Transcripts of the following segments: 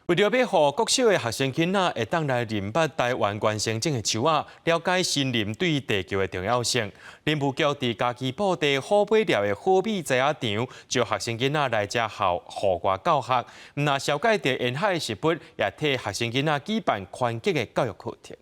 为了要互国小的学生囡仔会当来认捌台湾原生种的树仔，了解森林对地球的重要性，林务局伫家己布地好尾寮的好米栽仔场，招学生囡仔来遮户外教学。那小介伫沿海食物，也替学生囡仔举办宽吉的教育课程。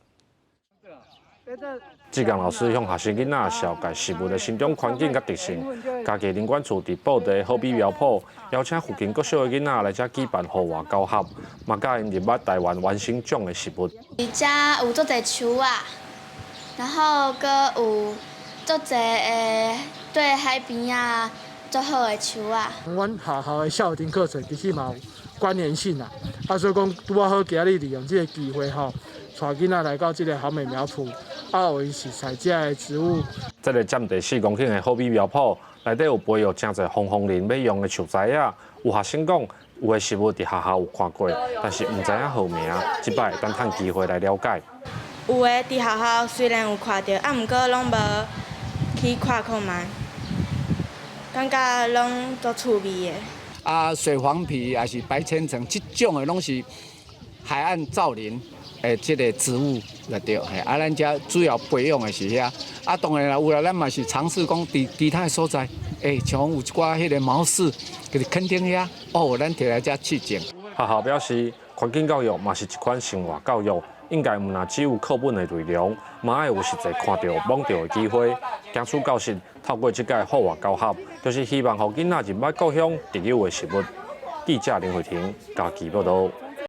志刚老师向学生囡仔小介食物的生长环境甲特性，家己林管处伫布地好米苗圃，邀请附近各小的囡仔来遮举办户外教学，嘛教因认捌台湾原生种的食物。伫遮有足侪树啊，然后阁有足侪对海边啊足好的树啊。阮学校的校庭课程其实嘛有关联性啊，所以讲拄好今日利用这个机会吼，带囡仔来到这个好美苗圃。有因是采摘的植物。这个占地4公顷的好米苗圃，内底有培育真侪枫林要用的树材啊。有学生讲，有的食物伫学校有看过，但是唔知影号名，即摆等趁机会来了解。有的伫学校虽然有看到，毋过拢无去看看卖，感觉拢足趣味的。水黄皮也是白千层，这种的拢是海岸造林。这个植物来对，咱遮主要培养的是遐。当然啦，有啦，咱嘛是尝试讲其他的所在，像有一寡迄个毛氏，就是垦丁遐，咱摕来遮试种。学校表示，环境教育嘛是一款生活教育，应该唔那只有课本的内容，嘛爱有实际看到、摸到的机会。江苏教室透过这届户外教学，就是希望互囡仔认捌故乡特有的食物。记者林慧婷，家己报道。